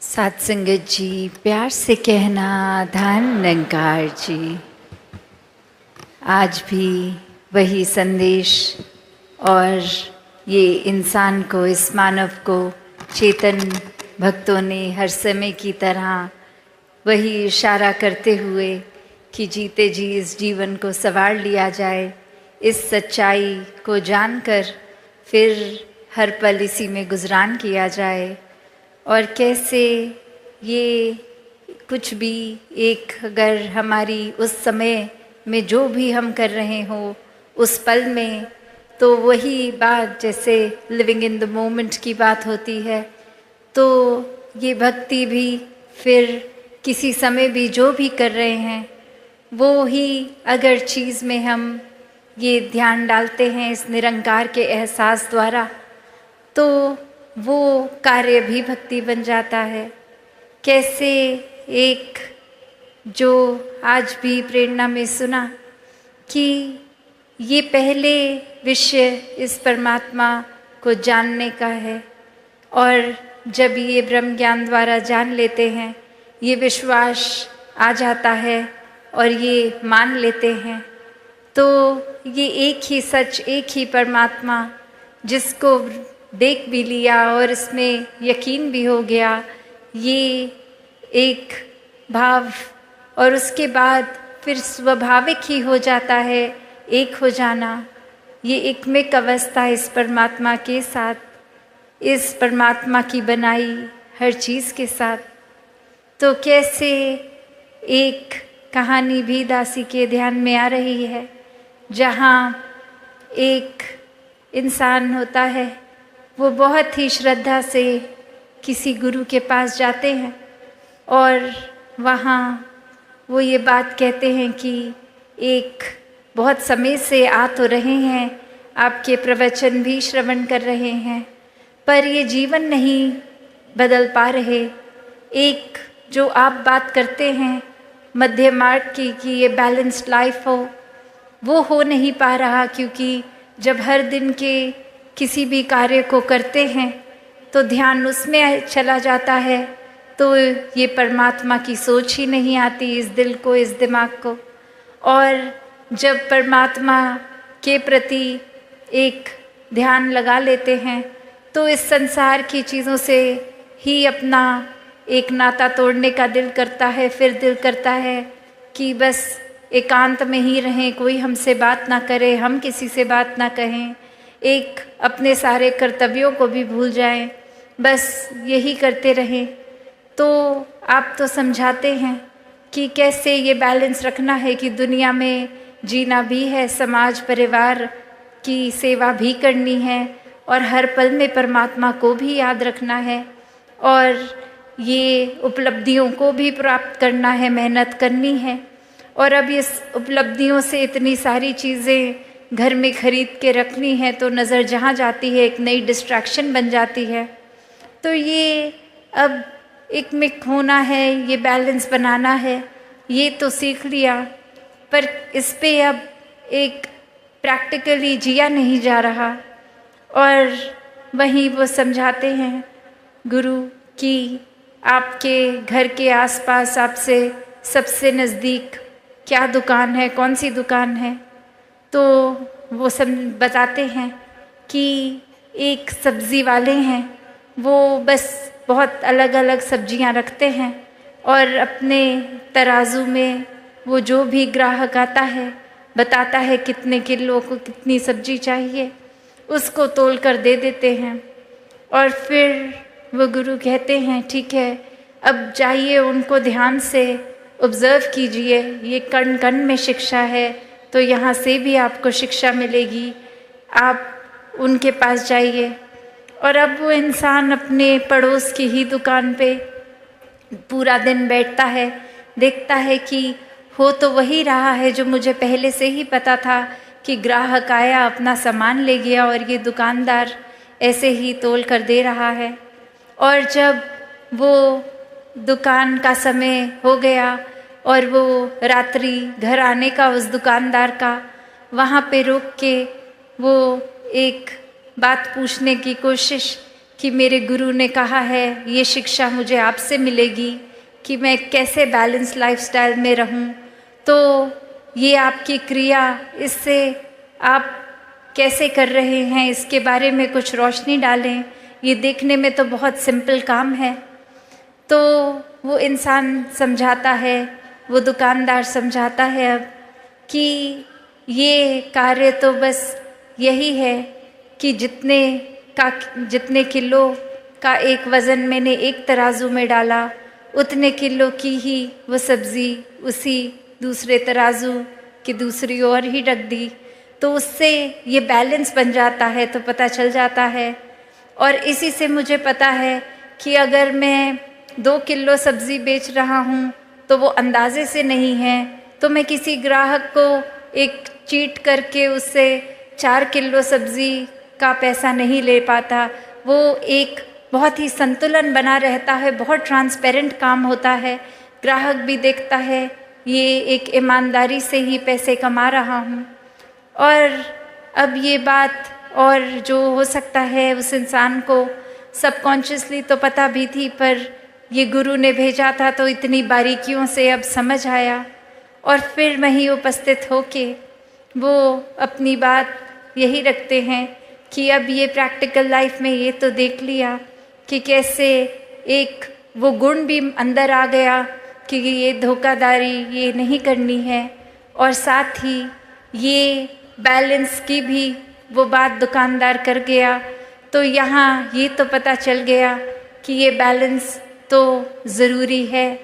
सात संगत जी, प्यार से कहना धन निरंकार जी। आज भी वही संदेश और ये इंसान को, इस मानव को चेतन भक्तों ने हर समय की तरह वही इशारा करते हुए कि जीते जी इस जीवन को संवार लिया जाए, इस सच्चाई को जानकर फिर हर पल इसी में गुजरान किया जाए। और कैसे ये कुछ भी एक, अगर हमारी उस समय में जो भी हम कर रहे हो उस पल में, तो वही बात जैसे लिविंग इन द मोमेंट की बात होती है, तो ये भक्ति भी फिर किसी समय भी जो भी कर रहे हैं वो ही अगर चीज़ में हम ये ध्यान डालते हैं इस निरंकार के एहसास द्वारा, तो वो कार्य भी भक्ति बन जाता है। कैसे एक जो आज भी प्रेरणा में सुना कि ये पहले विषय इस परमात्मा को जानने का है, और जब ये ब्रह्म ज्ञान द्वारा जान लेते हैं, ये विश्वास आ जाता है और ये मान लेते हैं, तो ये एक ही सच, एक ही परमात्मा जिसको देख भी लिया और इसमें यकीन भी हो गया, ये एक भाव और उसके बाद फिर स्वाभाविक ही हो जाता है एक हो जाना। ये एकमिक अवस्था इस परमात्मा के साथ, इस परमात्मा की बनाई हर चीज़ के साथ। तो कैसे एक कहानी भी दासी के ध्यान में आ रही है, जहाँ एक इंसान होता है, वो बहुत ही श्रद्धा से किसी गुरु के पास जाते हैं और वहाँ वो ये बात कहते हैं कि एक बहुत समय से आ तो रहे हैं, आपके प्रवचन भी श्रवण कर रहे हैं, पर ये जीवन नहीं बदल पा रहे। एक जो आप बात करते हैं मध्य मार्ग की कि ये बैलेंस्ड लाइफ हो, वो हो नहीं पा रहा, क्योंकि जब हर दिन के किसी भी कार्य को करते हैं तो ध्यान उसमें चला जाता है, तो ये परमात्मा की सोच ही नहीं आती इस दिल को, इस दिमाग को। और जब परमात्मा के प्रति एक ध्यान लगा लेते हैं तो इस संसार की चीज़ों से ही अपना एक नाता तोड़ने का दिल करता है। फिर दिल करता है कि बस एकांत में ही रहें, कोई हमसे बात ना करे, हम किसी से बात ना कहें, एक अपने सारे कर्तव्यों को भी भूल जाएं, बस यही करते रहें। तो आप तो समझाते हैं कि कैसे ये बैलेंस रखना है कि दुनिया में जीना भी है, समाज परिवार की सेवा भी करनी है, और हर पल में परमात्मा को भी याद रखना है, और ये उपलब्धियों को भी प्राप्त करना है, मेहनत करनी है। और अब इस उपलब्धियों से इतनी सारी चीज़ें घर में खरीद के रखनी है, तो नज़र जहाँ जाती है एक नई डिस्ट्रैक्शन बन जाती है। तो ये अब एक मिक होना है, ये बैलेंस बनाना है, ये तो सीख लिया, पर इस पे अब एक प्रैक्टिकली जिया नहीं जा रहा। और वहीं वो समझाते हैं गुरु कि आपके घर के आसपास आपसे सबसे नज़दीक क्या दुकान है, कौन सी दुकान है, तो वो सब बताते हैं कि एक सब्ज़ी वाले हैं, वो बस बहुत अलग अलग सब्जियां रखते हैं, और अपने तराजू में वो जो भी ग्राहक आता है बताता है कितने किलो को कितनी सब्जी चाहिए, उसको तोल कर दे देते हैं। और फिर वो गुरु कहते हैं ठीक है, अब जाइए उनको ध्यान से ऑब्ज़र्व कीजिए, ये कण कण में शिक्षा है, तो यहाँ से भी आपको शिक्षा मिलेगी, आप उनके पास जाइए। और अब वो इंसान अपने पड़ोस की ही दुकान पे पूरा दिन बैठता है, देखता है कि हो तो वही रहा है जो मुझे पहले से ही पता था, कि ग्राहक आया अपना सामान ले गया और ये दुकानदार ऐसे ही तोल कर दे रहा है। और जब वो दुकान का समय हो गया और वो रात्रि घर आने का उस दुकानदार का, वहाँ पे रुक के वो एक बात पूछने की कोशिश कि मेरे गुरु ने कहा है, ये शिक्षा मुझे आपसे मिलेगी कि मैं कैसे बैलेंस लाइफस्टाइल में रहूं। तो ये आपकी क्रिया, इससे आप कैसे कर रहे हैं इसके बारे में कुछ रोशनी डालें। ये देखने में तो बहुत सिंपल काम है। तो वो इंसान समझाता है, वो दुकानदार समझाता है अब कि ये कार्य तो बस यही है कि जितने किलो का एक वज़न मैंने एक तराजू में डाला, उतने किलो की ही वो सब्ज़ी उसी दूसरे तराजू की दूसरी ओर ही रख दी। तो उससे ये बैलेंस बन जाता है, तो पता चल जाता है। और इसी से मुझे पता है कि अगर मैं 2 किलो सब्ज़ी बेच रहा हूँ तो वो अंदाज़े से नहीं है, तो मैं किसी ग्राहक को एक चीट करके उससे 4 किलो सब्ज़ी का पैसा नहीं ले पाता। वो एक बहुत ही संतुलन बना रहता है, बहुत ट्रांसपेरेंट काम होता है। ग्राहक भी देखता है ये एक ईमानदारी से ही पैसे कमा रहा हूँ। और अब ये बात, और जो हो सकता है उस इंसान को सबकॉन्शियसली तो पता भी थी, पर ये गुरु ने भेजा था तो इतनी बारीकियों से अब समझ आया। और फिर वहीं उपस्थित होके वो अपनी बात यही रखते हैं कि अब ये प्रैक्टिकल लाइफ में ये तो देख लिया कि कैसे एक वो गुण भी अंदर आ गया कि ये धोखाधड़ी ये नहीं करनी है, और साथ ही ये बैलेंस की भी वो बात दुकानदार कर गया। तो यहाँ ये तो पता चल गया कि ये बैलेंस तो ज़रूरी है,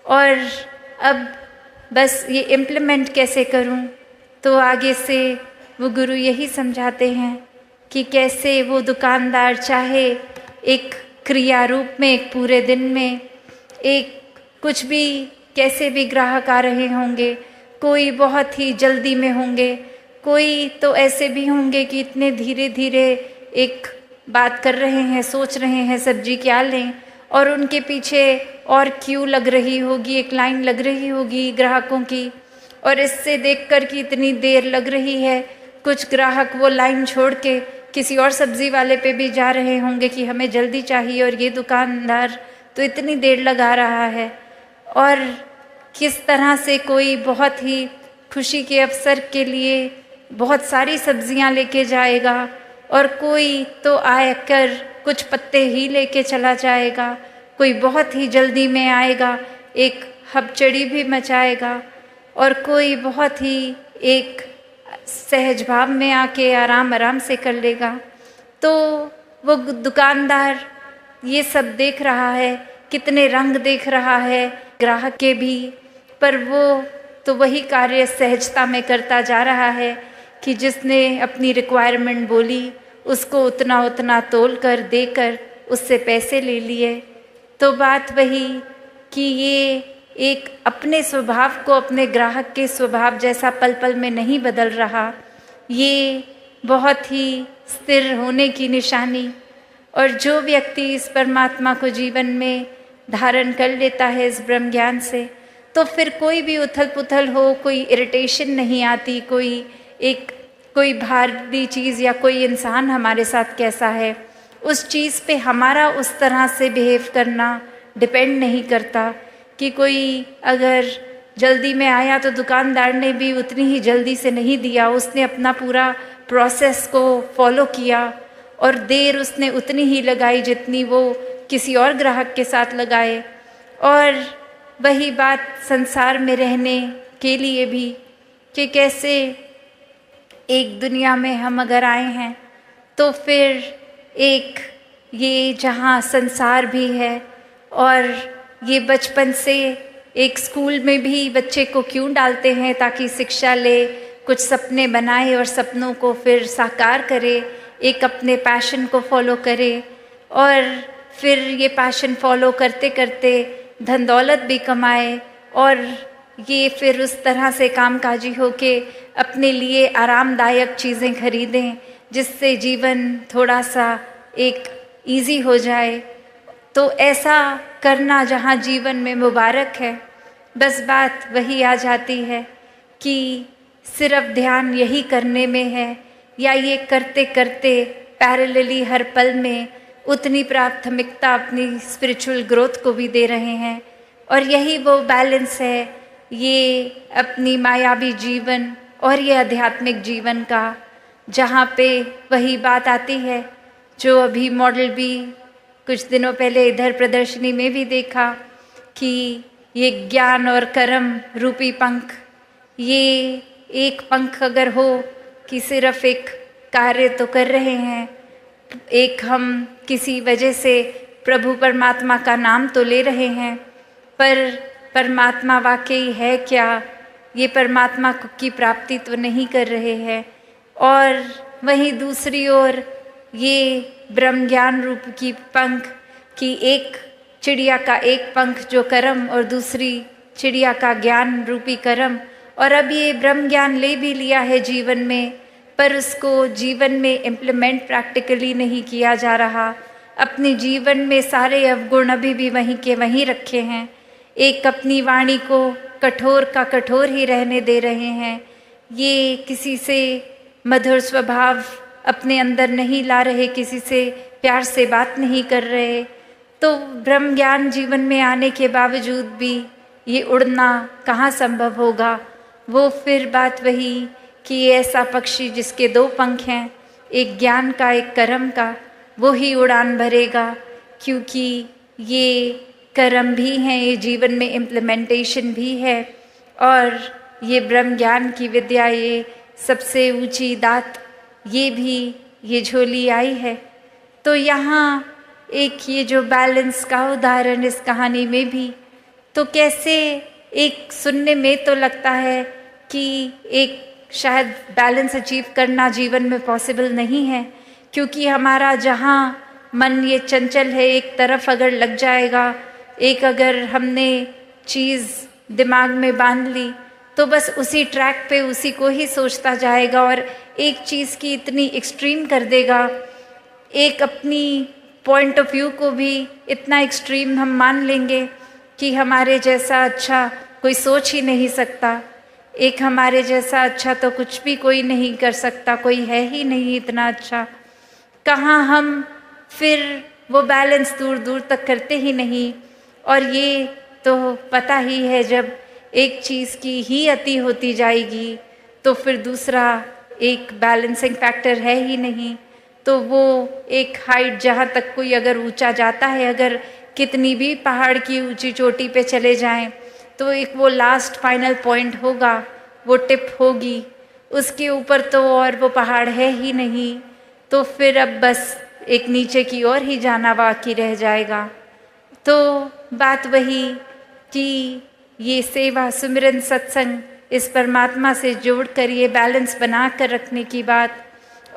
और अब बस ये इम्प्लीमेंट कैसे करूँ। तो आगे से वो गुरु यही समझाते हैं कि कैसे वो दुकानदार चाहे एक क्रिया रूप में, एक पूरे दिन में, एक कुछ भी, कैसे भी ग्राहक आ रहे होंगे, कोई बहुत ही जल्दी में होंगे, कोई तो ऐसे भी होंगे कि इतने धीरे धीरे एक बात कर रहे हैं, सोच रहे हैं सब्जी क्या लें, और उनके पीछे और क्यू लग रही होगी, एक लाइन लग रही होगी ग्राहकों की। और इससे देखकर कि इतनी देर लग रही है, कुछ ग्राहक वो लाइन छोड़ के किसी और सब्ज़ी वाले पे भी जा रहे होंगे कि हमें जल्दी चाहिए, और ये दुकानदार तो इतनी देर लगा रहा है। और किस तरह से कोई बहुत ही खुशी के अवसर के लिए बहुत सारी सब्जियां लेके जाएगा, और कोई तो आकर कुछ पत्ते ही लेके चला जाएगा, कोई बहुत ही जल्दी में आएगा, एक हबचड़ी भी मचाएगा, और कोई बहुत ही एक सहज भाव में आके आराम आराम से कर लेगा। तो वो दुकानदार ये सब देख रहा है, कितने रंग देख रहा है ग्राहक के भी, पर वो तो वही कार्य सहजता में करता जा रहा है कि जिसने अपनी रिक्वायरमेंट बोली उसको उतना उतना तोल कर देकर उससे पैसे ले लिए। तो बात वही कि ये एक अपने स्वभाव को अपने ग्राहक के स्वभाव जैसा पल पल में नहीं बदल रहा, ये बहुत ही स्थिर होने की निशानी। और जो व्यक्ति इस परमात्मा को जीवन में धारण कर लेता है इस ब्रह्म ज्ञान से, तो फिर कोई भी उथल पुथल हो, कोई इरिटेशन नहीं आती, कोई भारी चीज़ या कोई इंसान हमारे साथ कैसा है, उस चीज़ पे हमारा उस तरह से बिहेव करना डिपेंड नहीं करता। कि कोई अगर जल्दी में आया तो दुकानदार ने भी उतनी ही जल्दी से नहीं दिया, उसने अपना पूरा प्रोसेस को फॉलो किया, और देर उसने उतनी ही लगाई जितनी वो किसी और ग्राहक के साथ लगाए। और वही बात संसार में रहने के लिए भी कि कैसे एक दुनिया में हम अगर आए हैं तो फिर एक ये जहाँ संसार भी है, और ये बचपन से एक स्कूल में भी बच्चे को क्यों डालते हैं, ताकि शिक्षा ले, कुछ सपने बनाए और सपनों को फिर साकार करे, एक अपने पैशन को फॉलो करे, और फिर ये पैशन फॉलो करते करते धन दौलत भी कमाए, और ये फिर उस तरह से कामकाजी होके अपने लिए आरामदायक चीज़ें खरीदें जिससे जीवन थोड़ा सा एक इजी हो जाए। तो ऐसा करना जहाँ जीवन में मुबारक है, बस बात वही आ जाती है कि सिर्फ ध्यान यही करने में है, या ये करते करते पैरेलली हर पल में उतनी प्राथमिकता अपनी स्पिरिचुअल ग्रोथ को भी दे रहे हैं। और यही वो बैलेंस है, ये अपनी मायावी जीवन और ये आध्यात्मिक जीवन का, जहाँ पे वही बात आती है जो अभी मॉडल भी कुछ दिनों पहले इधर प्रदर्शनी में भी देखा कि ये ज्ञान और कर्म रूपी पंख, ये एक पंख अगर हो कि सिर्फ एक कार्य तो कर रहे हैं, एक हम किसी वजह से प्रभु परमात्मा का नाम तो ले रहे हैं, पर परमात्मा वाकई है क्या, ये परमात्मा की प्राप्ति तो नहीं कर रहे हैं। और वहीं दूसरी ओर ये ब्रह्म ज्ञान रूप की पंख की, एक चिड़िया का एक पंख जो कर्म और दूसरी चिड़िया का ज्ञान रूपी कर्म, और अब ये ब्रह्म ज्ञान ले भी लिया है जीवन में, पर उसको जीवन में इम्प्लीमेंट प्रैक्टिकली नहीं किया जा रहा। अपने जीवन में सारे अवगुण अभी भी वहीं के वहीं रखे हैं, एक अपनी वाणी को कठोर का कठोर ही रहने दे रहे हैं, ये किसी से मधुर स्वभाव अपने अंदर नहीं ला रहे, किसी से प्यार से बात नहीं कर रहे। तो ब्रह्म ज्ञान जीवन में आने के बावजूद भी ये उड़ना कहाँ संभव होगा। वो फिर बात वही कि ऐसा पक्षी जिसके दो पंख हैं, एक ज्ञान का एक कर्म का, वो ही उड़ान भरेगा, क्योंकि ये कर्म भी हैं, ये जीवन में इम्प्लीमेंटेशन भी है, और ये ब्रह्म ज्ञान की विद्या, ये सबसे ऊंची दात, ये भी ये झोली आई है। तो यहाँ एक ये जो बैलेंस का उदाहरण इस कहानी में भी, तो कैसे एक सुनने में तो लगता है कि एक शायद बैलेंस अचीव करना जीवन में पॉसिबल नहीं है, क्योंकि हमारा जहाँ मन ये चंचल है, एक तरफ अगर लग जाएगा, एक अगर हमने चीज़ दिमाग में बांध ली तो बस उसी ट्रैक पे उसी को ही सोचता जाएगा और एक चीज़ की इतनी एक्सट्रीम कर देगा, एक अपनी पॉइंट ऑफ व्यू को भी इतना एक्सट्रीम हम मान लेंगे कि हमारे जैसा अच्छा कोई सोच ही नहीं सकता, एक हमारे जैसा अच्छा तो कुछ भी कोई नहीं कर सकता, कोई है ही नहीं इतना अच्छा। कहाँ हम फिर वो बैलेंस दूर दूर तक करते ही नहीं। और ये तो पता ही है, जब एक चीज़ की ही अति होती जाएगी तो फिर दूसरा एक बैलेंसिंग फैक्टर है ही नहीं। तो वो एक हाइट जहाँ तक कोई अगर ऊंचा जाता है, अगर कितनी भी पहाड़ की ऊंची चोटी पे चले जाएं, तो एक वो लास्ट फाइनल पॉइंट होगा, वो टिप होगी, उसके ऊपर तो और वो पहाड़ है ही नहीं। तो फिर अब बस एक नीचे की ओर ही जाना बाकी रह जाएगा। तो बात वही कि ये सेवा, सुमिरन, सत्संग, इस परमात्मा से जोड़कर ये बैलेंस बना कर रखने की बात।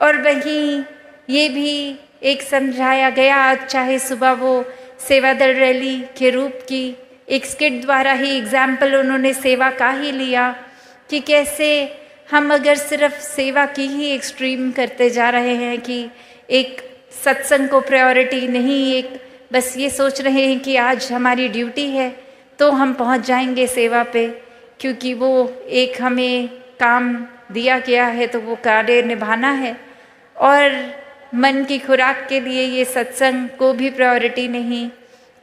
और वहीं ये भी एक समझाया गया, आज चाहे सुबह वो सेवा दल रैली के रूप की एक स्किट द्वारा ही एग्जाम्पल उन्होंने सेवा का ही लिया कि कैसे हम अगर सिर्फ सेवा की ही एक्सट्रीम करते जा रहे हैं कि एक सत्संग को प्रायोरिटी नहीं, एक बस ये सोच रहे हैं कि आज हमारी ड्यूटी है तो हम पहुंच जाएंगे सेवा पे, क्योंकि वो एक हमें काम दिया गया है तो वो कार्य निभाना है। और मन की खुराक के लिए ये सत्संग को भी प्रायोरिटी नहीं,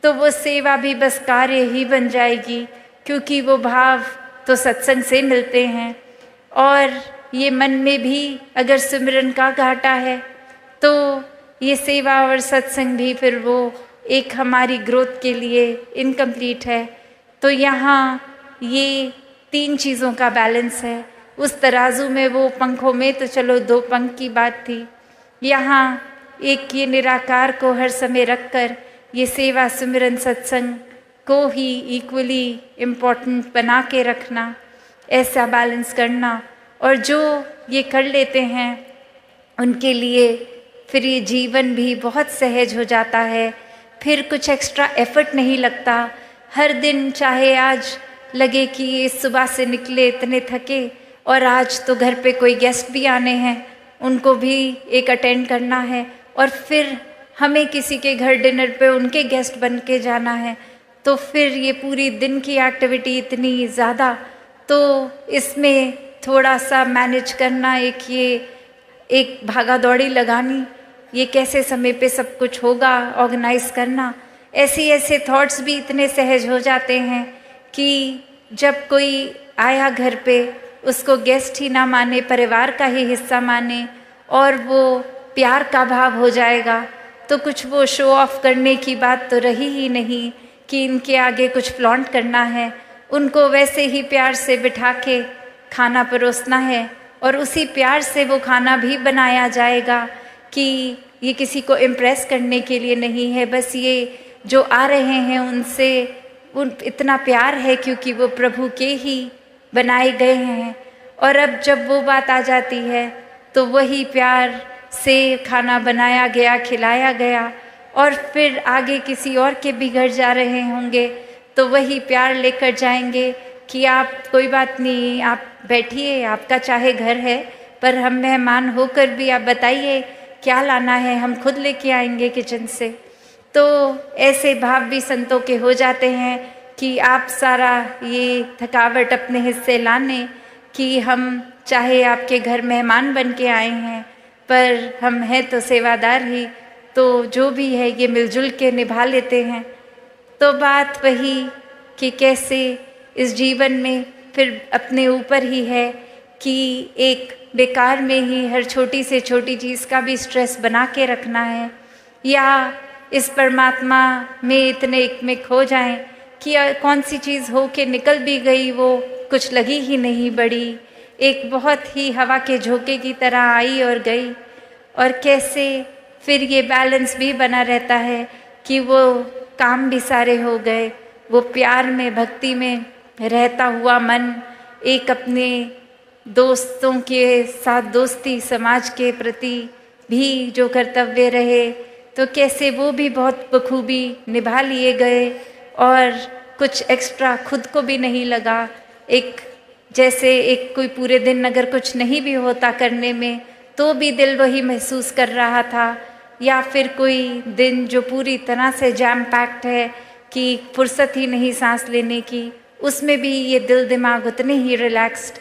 तो वो सेवा भी बस कार्य ही बन जाएगी, क्योंकि वो भाव तो सत्संग से मिलते हैं। और ये मन में भी अगर सिमरन का घाटा है तो ये सेवा और सत्संग भी फिर वो एक हमारी ग्रोथ के लिए इनकम्प्लीट है। तो यहाँ ये तीन चीज़ों का बैलेंस है। उस तराजू में वो पंखों में तो चलो दो पंख की बात थी, यहाँ एक ये निराकार को हर समय रखकर ये सेवा, सिमरन, सत्संग को ही इक्वली इम्पोर्टेंट बना के रखना, ऐसा बैलेंस करना। और जो ये कर लेते हैं उनके लिए फिर ये जीवन भी बहुत सहज हो जाता है, फिर कुछ एक्स्ट्रा एफर्ट नहीं लगता। हर दिन चाहे आज लगे कि ये सुबह से निकले इतने थके और आज तो घर पे कोई गेस्ट भी आने हैं, उनको भी एक अटेंड करना है, और फिर हमें किसी के घर डिनर पे उनके गेस्ट बन के जाना है, तो फिर ये पूरी दिन की एक्टिविटी इतनी ज़्यादा, तो इसमें थोड़ा सा मैनेज करना, एक भागा दौड़ी लगानी, ये कैसे समय पे सब कुछ होगा, ऑर्गेनाइज करना, ऐसे थॉट्स भी इतने सहज हो जाते हैं कि जब कोई आया घर पे, उसको गेस्ट ही ना माने, परिवार का ही हिस्सा माने और वो प्यार का भाव हो जाएगा, तो कुछ वो शो ऑफ करने की बात तो रही ही नहीं कि इनके आगे कुछ फ्लॉन्ट करना है। उनको वैसे ही प्यार से बिठा के खाना परोसना है और उसी प्यार से वो खाना भी बनाया जाएगा कि ये किसी को इम्प्रेस करने के लिए नहीं है, बस ये जो आ रहे हैं उनसे इतना प्यार है क्योंकि वो प्रभु के ही बनाए गए हैं। और अब जब वो बात आ जाती है तो वही प्यार से खाना बनाया गया, खिलाया गया और फिर आगे किसी और के भी घर जा रहे होंगे तो वही प्यार लेकर जाएंगे कि आप कोई बात नहीं, आप बैठिए, आपका चाहे घर है पर हम मेहमान होकर भी आप बताइए क्या लाना है, हम खुद लेके आएंगे किचन से। तो ऐसे भाव भी संतों के हो जाते हैं कि आप सारा ये थकावट अपने हिस्से लाने कि हम चाहे आपके घर मेहमान बन के आए हैं पर हम हैं तो सेवादार ही, तो जो भी है ये मिलजुल के निभा लेते हैं। तो बात वही कि कैसे इस जीवन में फिर अपने ऊपर ही है कि एक बेकार में ही हर छोटी से छोटी चीज़ का भी स्ट्रेस बना के रखना है, या इस परमात्मा में इतने एक में खो जाएं कि कौन सी चीज़ हो के निकल भी गई वो कुछ लगी ही नहीं बड़ी, एक बहुत ही हवा के झोंके की तरह आई और गई। और कैसे फिर ये बैलेंस भी बना रहता है कि वो काम भी सारे हो गए, वो प्यार में भक्ति में रहता हुआ मन एक अपने दोस्तों के साथ दोस्ती, समाज के प्रति भी जो कर्तव्य रहे तो कैसे वो भी बहुत बखूबी निभा लिए गए और कुछ एक्स्ट्रा खुद को भी नहीं लगा। एक जैसे एक कोई पूरे दिन अगर कुछ नहीं भी होता करने में तो भी दिल वही महसूस कर रहा था, या फिर कोई दिन जो पूरी तरह से जैम पैक्ड है कि फुर्सत ही नहीं सांस लेने की, उसमें भी ये दिल दिमाग उतने ही रिलैक्स्ड।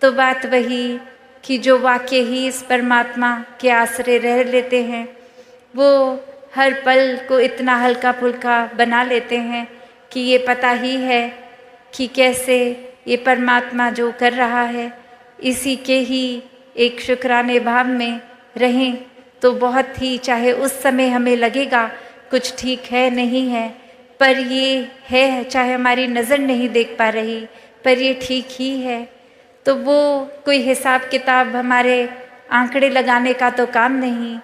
तो बात वही कि जो वाक्य ही इस परमात्मा के आश्रय रह लेते हैं वो हर पल को इतना हल्का फुल्का बना लेते हैं कि ये पता ही है कि कैसे ये परमात्मा जो कर रहा है इसी के ही एक शुक्राने भाव में रहें तो बहुत ही, चाहे उस समय हमें लगेगा कुछ ठीक है नहीं है पर ये है, चाहे हमारी नज़र नहीं देख पा रही पर ये ठीक ही है, तो वो कोई हिसाब किताब हमारे आंकड़े लगाने का तो काम नहीं,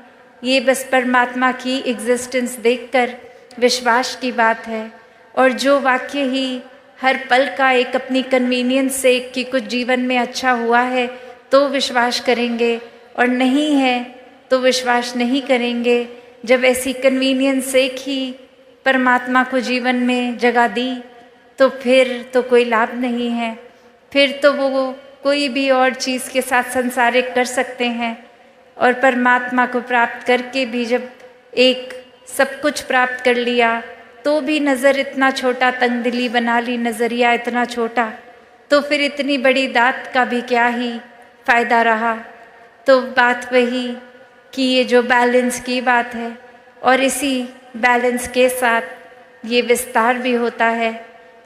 ये बस परमात्मा की एग्जिस्टेंस देखकर विश्वास की बात है। और जो वाक्य ही हर पल का एक अपनी कन्वीनियंस से कि कुछ जीवन में अच्छा हुआ है तो विश्वास करेंगे और नहीं है तो विश्वास नहीं करेंगे। जब ऐसी कन्वीनियंस से ही परमात्मा को जीवन में जगह दी तो फिर तो कोई लाभ नहीं है, फिर तो वो कोई भी और चीज़ के साथ संसारिक कर सकते हैं। और परमात्मा को प्राप्त करके भी जब एक सब कुछ प्राप्त कर लिया तो भी नज़र इतना छोटा, तंगदिली बना ली, नज़रिया इतना छोटा, तो फिर इतनी बड़ी दात का भी क्या ही फ़ायदा रहा। तो बात वही कि ये जो बैलेंस की बात है और इसी बैलेंस के साथ ये विस्तार भी होता है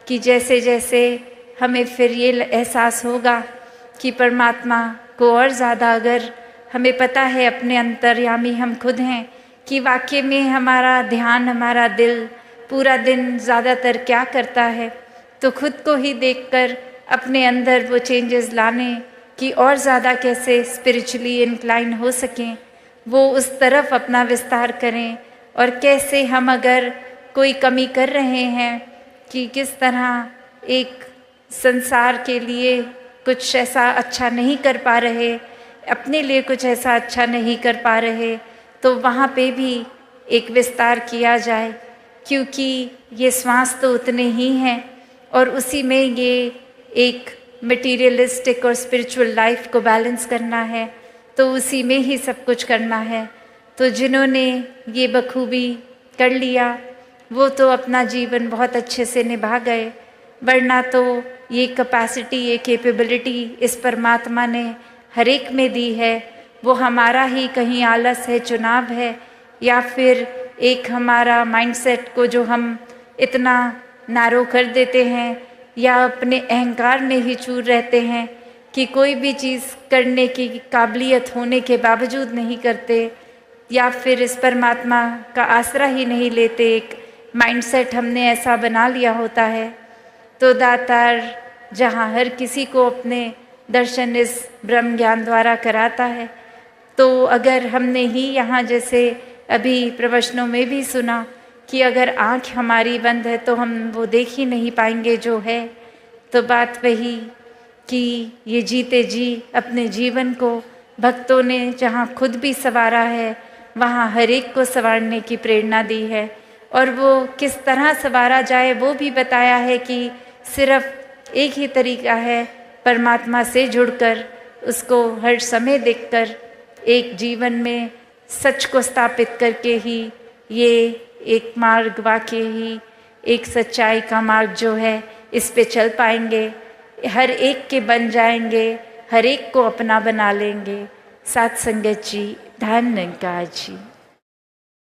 कि जैसे जैसे हमें फिर ये एहसास होगा कि परमात्मा को और ज़्यादा अगर हमें पता है अपने अंतर्यामी हम खुद हैं कि वाकई में हमारा ध्यान, हमारा दिल पूरा दिन ज़्यादातर क्या करता है, तो खुद को ही देखकर अपने अंदर वो चेंजेस लाने कि और ज़्यादा कैसे स्पिरिचुअली इंक्लाइन हो सकें, वो उस तरफ अपना विस्तार करें। और कैसे हम अगर कोई कमी कर रहे हैं कि किस तरह एक संसार के लिए कुछ ऐसा अच्छा नहीं कर पा रहे, अपने लिए कुछ ऐसा अच्छा नहीं कर पा रहे, तो वहाँ पे भी एक विस्तार किया जाए, क्योंकि ये श्वास तो उतने ही हैं और उसी में ये एक मटीरियलिस्टिक और स्पिरिचुअल लाइफ को बैलेंस करना है, तो उसी में ही सब कुछ करना है। तो जिन्होंने ये बखूबी कर लिया वो तो अपना जीवन बहुत अच्छे से निभा गए, वरना तो ये कैपेसिटी, ये कैपेबिलिटी इस परमात्मा ने हर एक में दी है, वो हमारा ही कहीं आलस है, चुनाव है, या फिर एक हमारा माइंडसेट को जो हम इतना नारो कर देते हैं, या अपने अहंकार में ही चूर रहते हैं कि कोई भी चीज़ करने की काबिलियत होने के बावजूद नहीं करते, या फिर इस परमात्मा का आसरा ही नहीं लेते। एक माइंडसेट हमने ऐसा बना लिया होता है। तो दातार जहाँ हर किसी को अपने दर्शन इस ब्रह्म ज्ञान द्वारा कराता है, तो अगर हमने ही यहाँ जैसे अभी प्रवचनों में भी सुना कि अगर आँख हमारी बंद है तो हम वो देख ही नहीं पाएंगे जो है, तो बात वही कि ये जीते जी अपने जीवन को भक्तों ने जहाँ खुद भी संवारा है, वहाँ हर एक को संवारने की प्रेरणा दी है। और वो किस तरह संवारा जाए वो भी बताया है कि सिर्फ एक ही तरीका है, परमात्मा से जुड़कर, उसको हर समय देखकर, एक जीवन में सच को स्थापित करके ही ये एक मार्ग वाकई ही एक सच्चाई का मार्ग जो है, इस पे चल पाएंगे, हर एक के बन जाएंगे, हर एक को अपना बना लेंगे। साथ संगत जी, धन निरंकार जी।